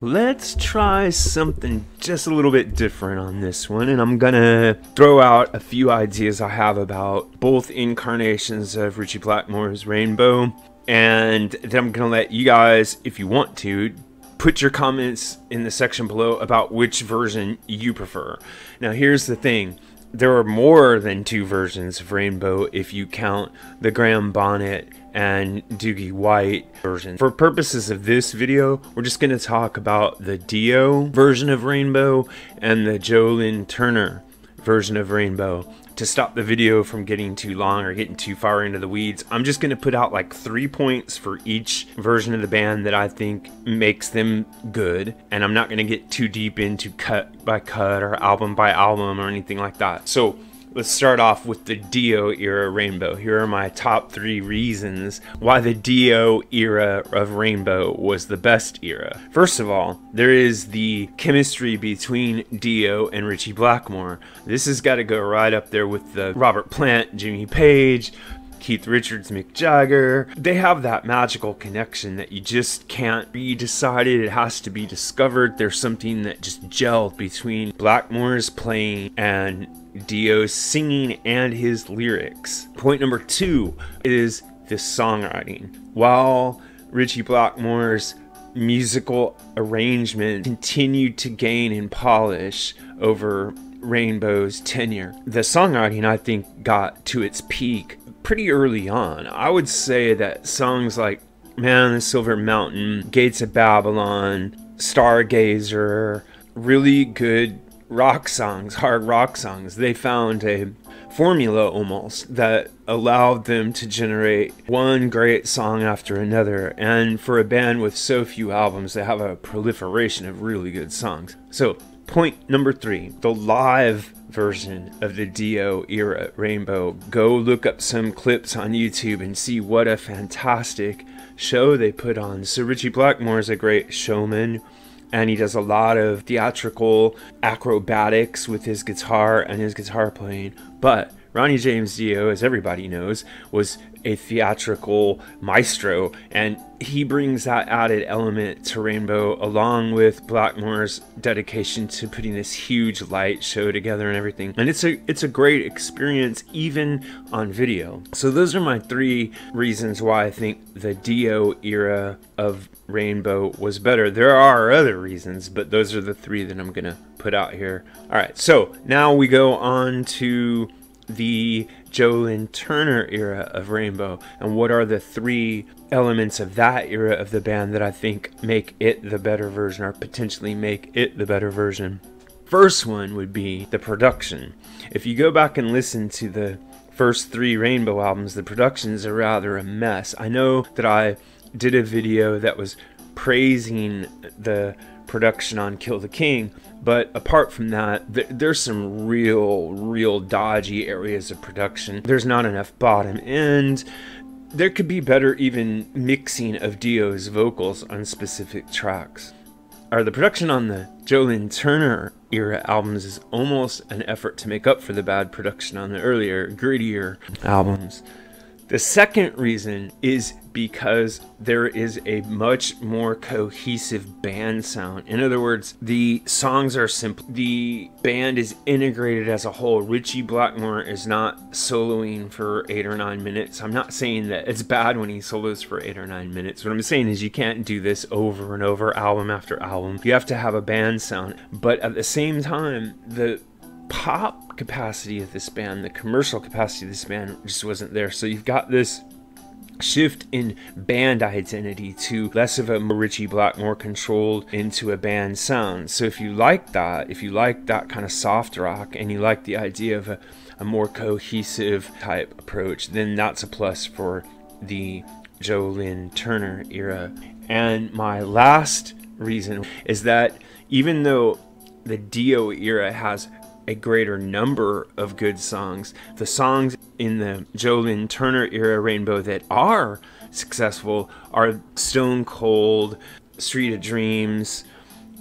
Let's try something just a little bit different on this one, and I'm gonna throw out a few ideas I have about both incarnations of Ritchie Blackmore's Rainbow, and then I'm gonna let you guys, if you want to, put your comments in the section below about which version you prefer. Now here's the thing. There are more than two versions of Rainbow if you count the Graham Bonnet and Doogie White version. For purposes of this video, we're just going to talk about the Dio version of Rainbow and the Lynn Turner version of Rainbow. To stop the video from getting too long or getting too far into the weeds, I'm just going to put out like 3 points for each version of the band that I think makes them good, and I'm not going to get too deep into cut by cut or album by album or anything like that. So let's start off with the Dio era Rainbow. Here are my top 3 reasons why the Dio era of Rainbow was the best era. First of all, there is the chemistry between Dio and Ritchie Blackmore. This has got to go right up there with the Robert Plant, Jimmy Page, Keith Richards, Mick Jagger. They have that magical connection that you just can't be decided. It has to be discovered. There's something that just gelled between Blackmore's playing and Dio's singing and his lyrics. Point number 2 is the songwriting. While Ritchie Blackmore's musical arrangement continued to gain in polish over Rainbow's tenure, the songwriting, I think, got to its peak pretty early on. I would say that songs like Man on the Silver Mountain, Gates of Babylon, Stargazer, really good rock songs, hard rock songs, they found a formula almost that allowed them to generate one great song after another. And for a band with so few albums, they have a proliferation of really good songs. So point number 3, the live version of the Dio era Rainbow. Go look up some clips on YouTube and see what a fantastic show they put on. So Ritchie Blackmore is a great showman, and he does a lot of theatrical acrobatics with his guitar and his guitar playing. But Ronnie James Dio, as everybody knows, was a theatrical maestro, and he brings that added element to Rainbow, along with Blackmore's dedication to putting this huge light show together and everything. And it's a great experience even on video. So those are my 3 reasons why I think the Dio era of Rainbow was better. There are other reasons, but those are the 3 that I'm gonna put out here. All right, so now we go on to the Lynn Turner era of Rainbow, and what are the 3 elements of that era of the band that I think make it the better version, or potentially make it the better version. First one would be the production. If you go back and listen to the first 3 Rainbow albums, the productions are rather a mess. I know that I did a video that was praising the production on Kill the King, but apart from that, there's some real dodgy areas of production. There's not enough bottom end. There could be better even mixing of Dio's vocals on specific tracks. The production on the Lynn Turner era albums is almost an effort to make up for the bad production on the earlier, grittier albums. The second reason is because there is a much more cohesive band sound. In other words, the songs are simple. The band is integrated as a whole. Ritchie Blackmore is not soloing for 8 or 9 minutes. I'm not saying that it's bad when he solos for 8 or 9 minutes. What I'm saying is you can't do this over and over, album after album. You have to have a band sound. But at the same time, the pop capacity of this band, the commercial capacity of this band just wasn't there. So you've got this shift in band identity to less of a Ritchie Blackmore controlled into a band sound. So if you like that kind of soft rock, and you like the idea of a more cohesive type approach, then that's a plus for the Lynn Turner era. And my last reason is that even though the Dio era has a greater number of good songs, the songs in the Lynn Turner era Rainbow that are successful are Stone Cold, Street of Dreams.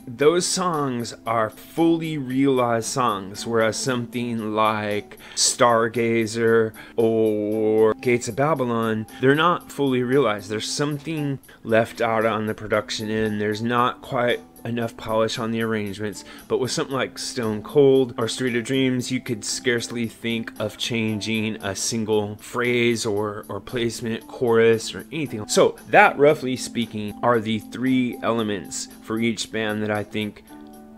Those songs are fully realized songs, whereas something like Stargazer or Gates of Babylon, they're not fully realized. There's something left out on the production end. There's not quite enough polish on the arrangements. But with something like Stone Cold or Street of Dreams, you could scarcely think of changing a single phrase or placement, chorus, or anything. So that, roughly speaking, are the 3 elements for each band that I think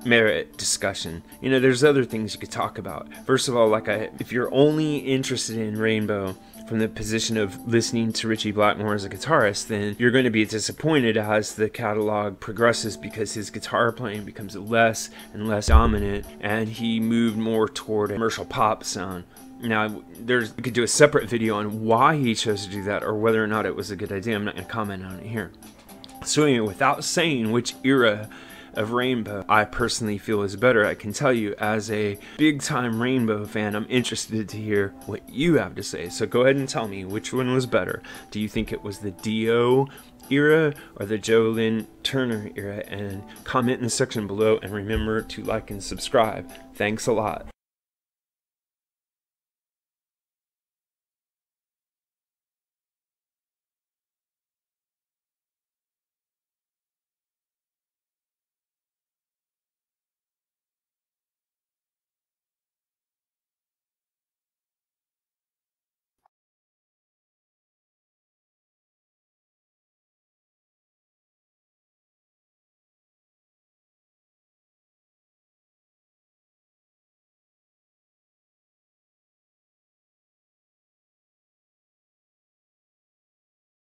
merit discussion. You know, there's other things you could talk about. First of all, if you're only interested in Rainbow from the position of listening to Ritchie Blackmore as a guitarist, then you're going to be disappointed as the catalog progresses, because his guitar playing becomes less and less dominant, and he moved more toward a commercial pop sound. Now, we could do a separate video on why he chose to do that, or whether or not it was a good idea. I'm not going to comment on it here. So anyway, without saying which era of Rainbow I personally feel is better, I can tell you, as a big time Rainbow fan, I'm interested to hear what you have to say. So go ahead and tell me which one was better. Do you think it was the Dio era or the Joe Lynn Turner era? And comment in the section below, and remember to like and subscribe. Thanks a lot.